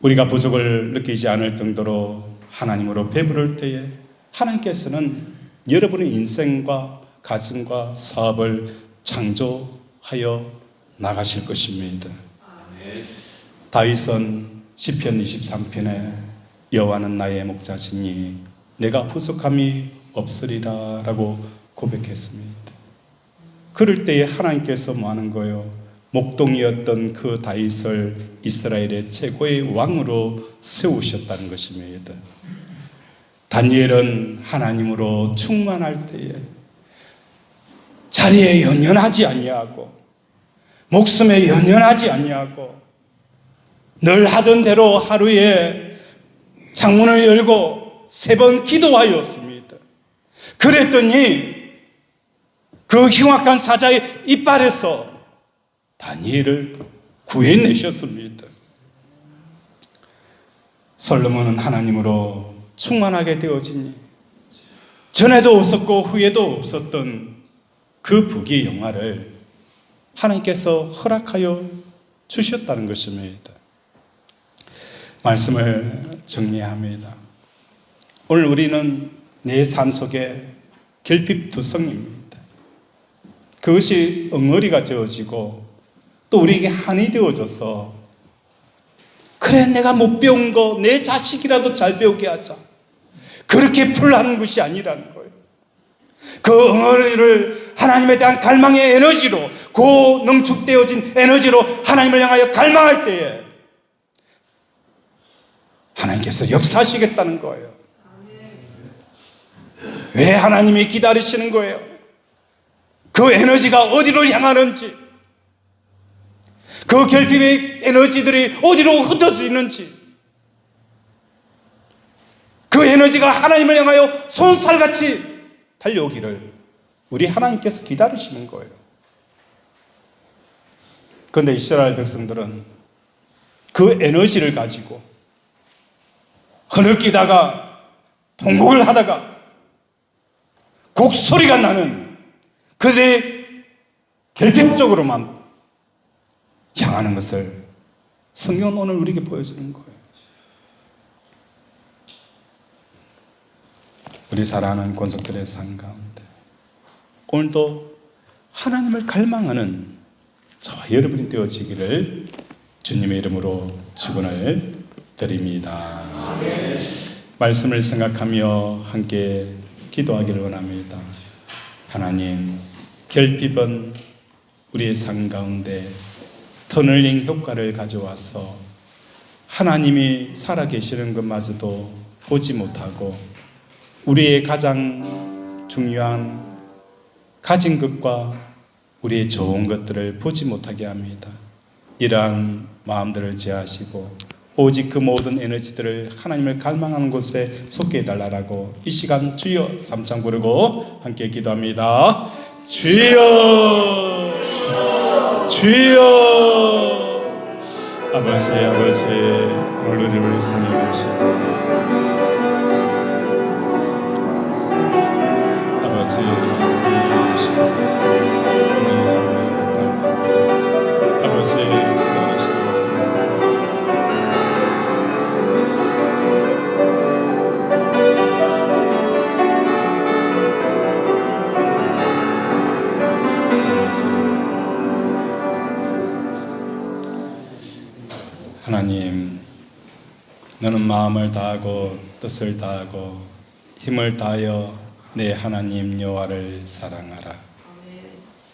우리가 부족을 느끼지 않을 정도로 하나님으로 배부를 때에 하나님께서는 여러분의 인생과 가정과 사업을 창조하여 나가실 것입니다. 다윗은 시편 23편에 여호와는 나의 목자시니 내가 부족함이 없으리라 라고 고백했습니다. 그럴 때에 하나님께서 뭐 하는 거예요? 목동이었던 그 다윗을 이스라엘의 최고의 왕으로 세우셨다는 것입니다. 다니엘은 하나님으로 충만할 때에 자리에 연연하지 아니하고 목숨에 연연하지 아니하고 늘 하던 대로 하루에 창문을 열고 3번 기도하였습니다. 그랬더니 그 흉악한 사자의 이빨에서 다니엘을 구해내셨습니다. 솔로몬은 하나님으로 충만하게 되어지니 전에도 없었고 후에도 없었던 그 부귀의 영화를 하나님께서 허락하여 주셨다는 것입니다. 말씀을 정리합니다. 오늘 우리는 내 삶 속에 결핍투성입니다. 그것이 엉어리가 되어지고 또 우리에게 한이 되어져서 그래 내가 못 배운 거 내 자식이라도 잘 배우게 하자. 그렇게 풀하는 것이 아니라는 거예요. 그 응어리를 하나님에 대한 갈망의 에너지로, 고농축되어진 에너지로 하나님을 향하여 갈망할 때에 하나님께서 역사하시겠다는 거예요. 왜 하나님이 기다리시는 거예요? 그 에너지가 어디로 향하는지, 그 결핍의 에너지들이 어디로 흩어져 있는지, 그 에너지가 하나님을 향하여 손살같이 달려오기를 우리 하나님께서 기다리시는 거예요. 그런데 이스라엘 백성들은 그 에너지를 가지고 흐느끼다가 통곡을 하다가 곡소리가 나는 그들의 결핍 쪽으로만 향하는 것을 성경은 오늘 우리에게 보여주는 거예요. 우리 사랑하는 권속들의 삶 가운데 오늘도 하나님을 갈망하는 저와 여러분이 되어지기를 주님의 이름으로 축원을 드립니다. 말씀을 생각하며 함께 기도하기를 원합니다. 하나님, 결핍은 우리의 삶 가운데 터널링 효과를 가져와서 하나님이 살아계시는 것마저도 보지 못하고 우리의 가장 중요한 가진 것과 우리의 좋은 것들을 보지 못하게 합니다. 이러한 마음들을 제하시고 오직 그 모든 에너지들을 하나님을 갈망하는 곳에 쏟게 해달라고 이 시간 주여 삼창 부르고 함께 기도합니다. 주여, 주여. 아버지, 아버지, 오늘 우리를 사랑해 주시고 아버지, 아버지, 하나님, 너는 마음을 다하고 뜻을 다하고 힘을 다하여 내 하나님 여호와를 사랑하라.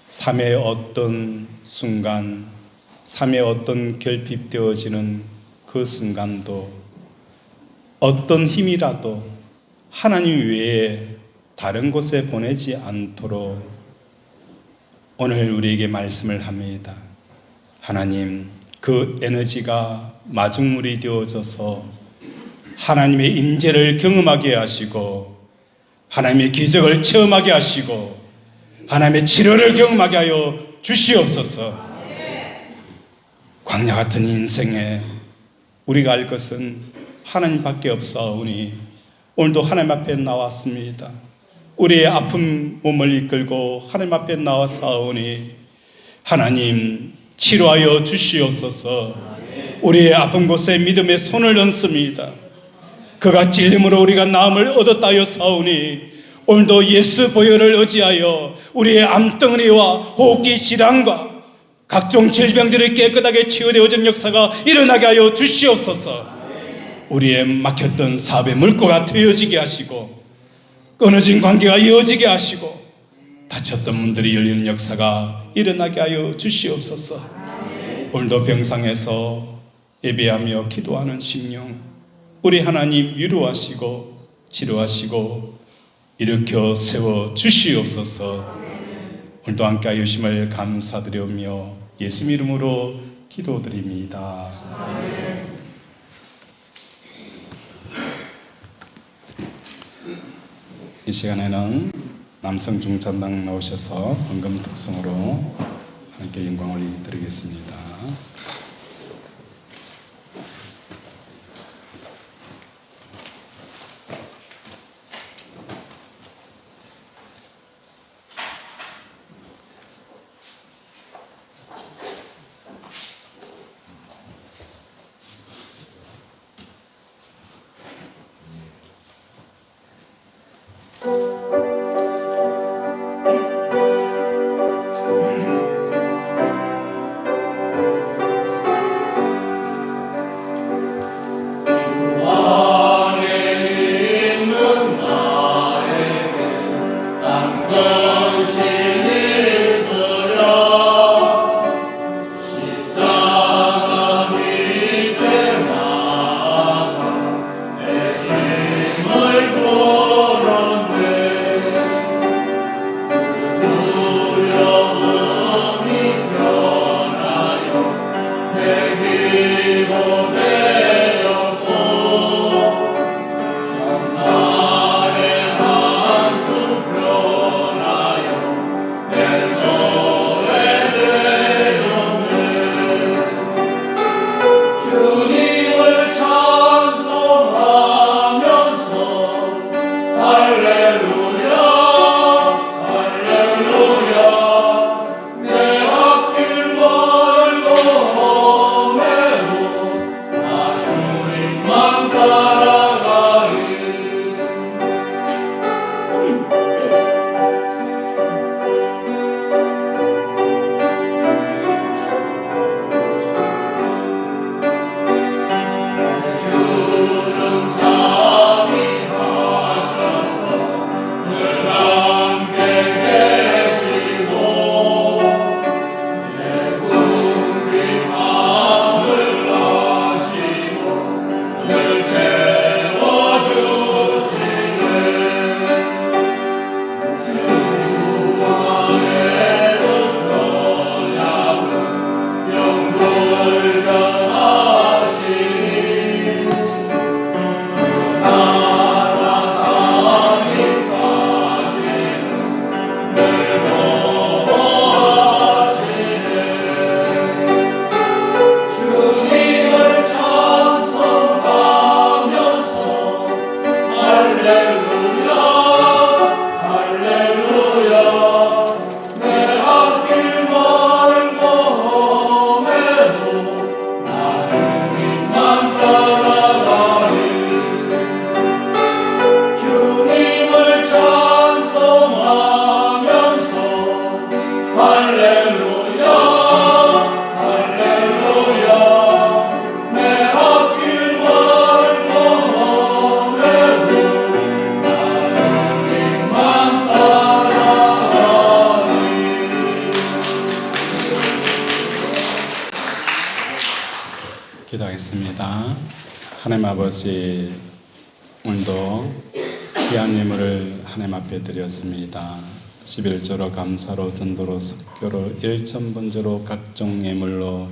삶의 어떤 순간, 삶의 어떤 결핍되어지는 그 순간도 어떤 힘이라도 하나님 외에 다른 곳에 보내지 않도록 오늘 우리에게 말씀을 합니다. 하나님, 그 에너지가 마중물이 되어져서 하나님의 임재를 경험하게 하시고 하나님의 기적을 체험하게 하시고 하나님의 치료를 경험하게 하여 주시옵소서. 광야 같은 인생에 우리가 알 것은 하나님밖에 없사오니 오늘도 하나님 앞에 나왔습니다. 우리의 아픈 몸을 이끌고 하나님 앞에 나왔사오니 하나님 치료하여 주시옵소서. 우리의 아픈 곳에 믿음의 손을 얹습니다. 그가 찔림으로 우리가 나음을 얻었다 하여 사오니 오늘도 예수 보혈을 의지하여 우리의 암덩어리와 호흡기 질환과 각종 질병들이 깨끗하게 치유되어진 역사가 일어나게 하여 주시옵소서. 우리의 막혔던 사업의 물꼬가 트여지게 하시고 끊어진 관계가 이어지게 하시고 다쳤던 문들이 열리는 역사가 일어나게 하여 주시옵소서. 오늘도 병상에서 예배하며 기도하는 심령 우리 하나님 위로하시고 치료하시고 일으켜 세워 주시옵소서. 오늘도 함께 하여 주심을 감사드리며 예수 이름으로 기도드립니다. 이 시간에는 남성 중전당 나오셔서 헌금 특성으로 하나님께 영광을 드리겠습니다. 기도하겠습니다. 하나님 아버지, 오늘도 귀한 예물을 하나님 앞에 드렸습니다. 11조로 감사로 전도로 속교로 일천번제로 각종 예물로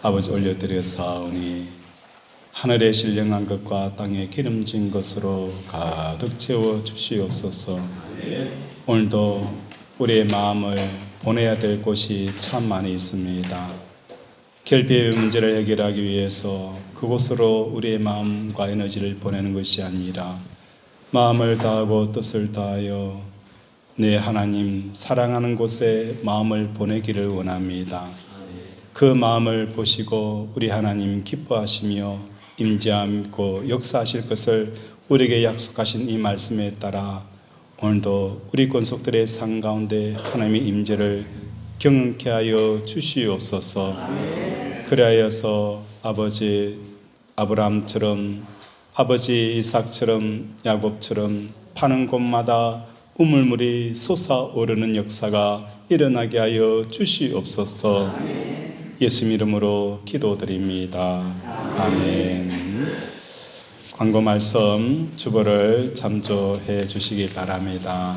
아버지 올려드렸사오니 하늘의 신령한 것과 땅에 기름진 것으로 가득 채워 주시옵소서. 오늘도 우리의 마음을 보내야 될 곳이 참 많이 있습니다. 결핍의 문제를 해결하기 위해서 그곳으로 우리의 마음과 에너지를 보내는 것이 아니라 마음을 다하고 뜻을 다하여 내 하나님 사랑하는 곳에 마음을 보내기를 원합니다. 그 마음을 보시고 우리 하나님 기뻐하시며 임재하고 역사하실 것을 우리에게 약속하신 이 말씀에 따라 오늘도 우리 권속들의 삶 가운데 하나님의 임재를 경험케 하여 주시옵소서. 그리하여서 아버지 아브라함처럼 아버지 이삭처럼 야곱처럼 파는 곳마다 우물물이 솟아오르는 역사가 일어나게 하여 주시옵소서. 예수님 이름으로 기도드립니다. 아멘. 광고 말씀 주보를 참조해 주시기 바랍니다.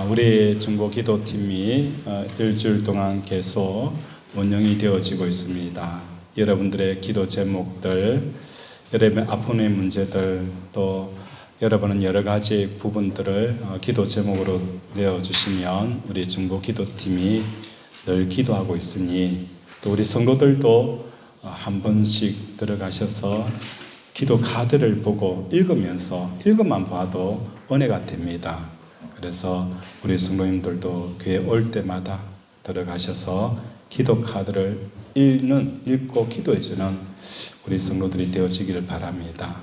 우리 중보 기도팀이 일주일 동안 계속 운영이 되어지고 있습니다. 여러분들의 기도 제목들, 여러분의 아픔의 문제들, 또 여러분은 여러 가지 부분들을 기도 제목으로 내어주시면 우리 중보 기도팀이 늘 기도하고 있으니 또 우리 성도들도 한 번씩 들어가셔서 기도 카드를 보고 읽으면 봐도 은혜가 됩니다. 그래서 우리 성도님들도 교회 올 때마다 들어가셔서 기도 카드를 읽고 기도해주는 우리 성도들이 되어지기를 바랍니다.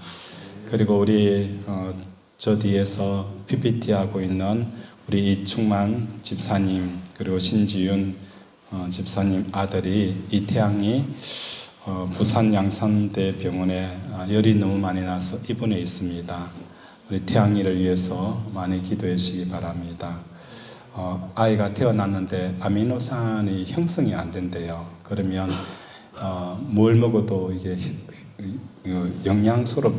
그리고 우리 저 뒤에서 PPT 하고 있는 우리 이충만 집사님 그리고 신지윤 집사님 아들이 이태양이 부산 양산대병원에 열이 너무 많이 나서 입원해 있습니다. 우리 태양이를 위해서 많이 기도해 주시기 바랍니다. 아이가 태어났는데 아미노산이 형성이 안 된대요. 그러면 뭘 먹어도 이게 영양소로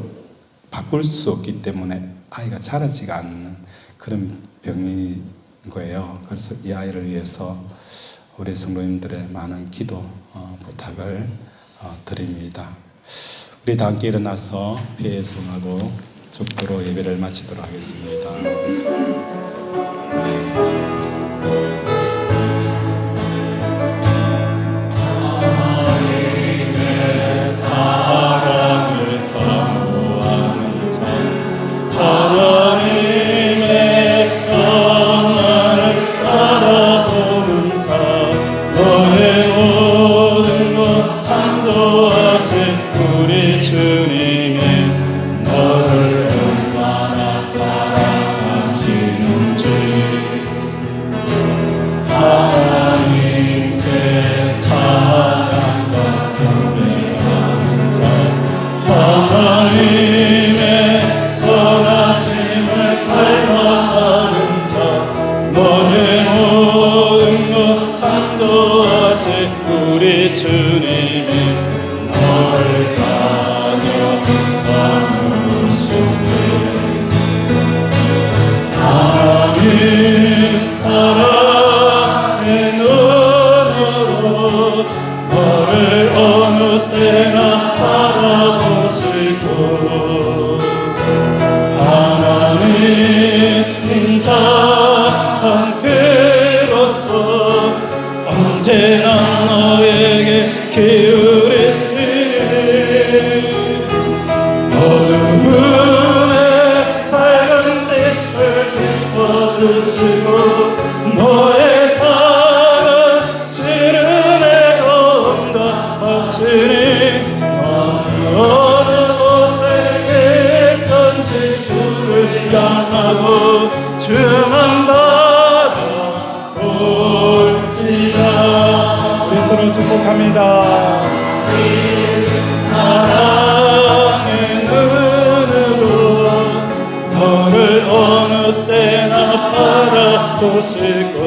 바꿀 수 없기 때문에 아이가 자라지가 않는 그런 병인 거예요. 그래서 이 아이를 위해서 우리 성도님들의 많은 기도 부탁을 드립니다. 우리 다 함께 일어나서 피해성하고 축도로 예배를 마치도록 하겠습니다. 하나님의 사랑을 사모하는 자, 하나님의 평안을 바라보는 자, 너의 모든 것 창조하신 우리 주님이 너를 얼마나 사랑하시는지 하나님께 찬양과 경배하는 자, 하나님의 선하심을 닮아가는 자, 너의 모든 것 창조하신 우리 주님이 너를 자녀 삼으시네. 하나님 사랑의 눈으로 너를 어느 때나 바라보시고 하나님 인자 함께로서 언제나 너에게 기울이시니 어두움에 빨간 빛을 비춰주시고 너의 사랑 시름에 응답하시니 어느 곳에 있던지 주를 향하고 주만 바라볼지라. 우리 서로 축복합니다. 사랑의 눈으로 너를 어느 때나 바라보시고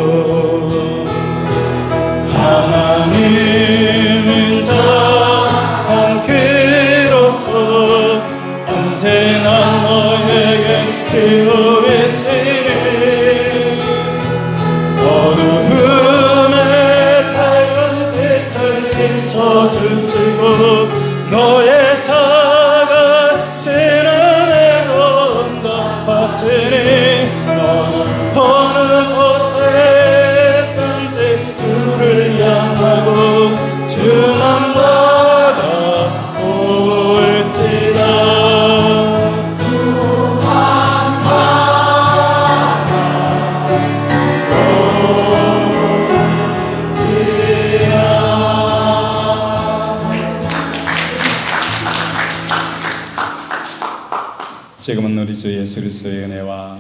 하나님인 자 함께 주만 바라올지라. 지금은 우리 주 예수 그리스도의 은혜와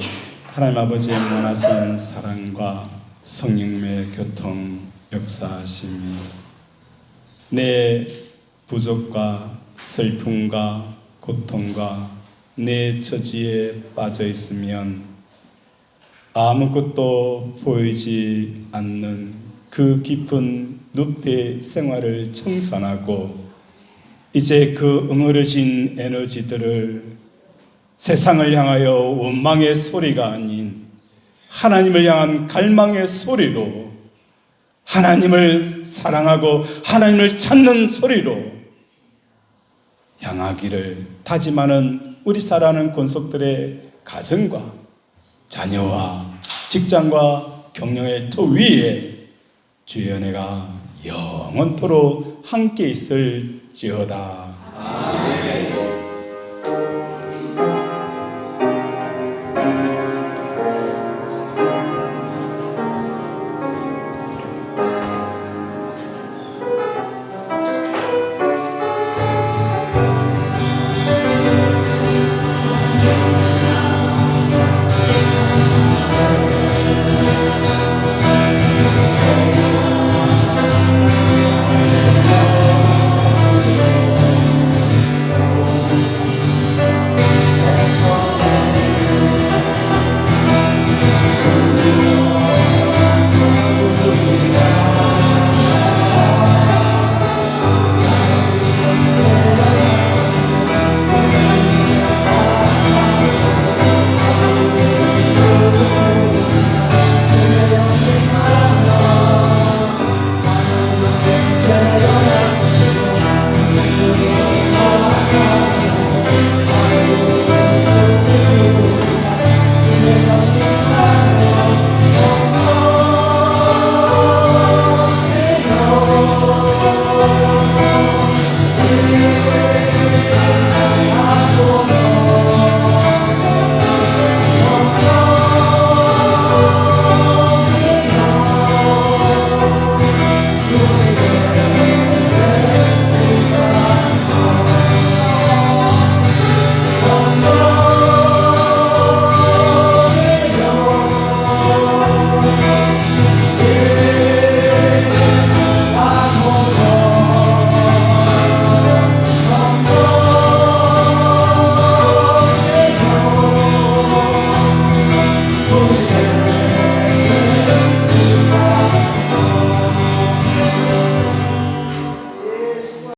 하나님 아버지의 무한하신 사랑과 성령의 교통 역사하심이 내 부족과 슬픔과 고통과 내 처지에 빠져 있으면 아무것도 보이지 않는 그 깊은 늪의 생활을 청산하고 이제 그 응어려진 에너지들을 세상을 향하여 원망의 소리가 아닌 하나님을 향한 갈망의 소리로, 하나님을 사랑하고 하나님을 찾는 소리로 향하기를 다짐하는 우리 사랑하는 권속들의 가정과 자녀와 직장과 경영의 터 위에 주의 은혜가 영원토록 함께 있을지어다.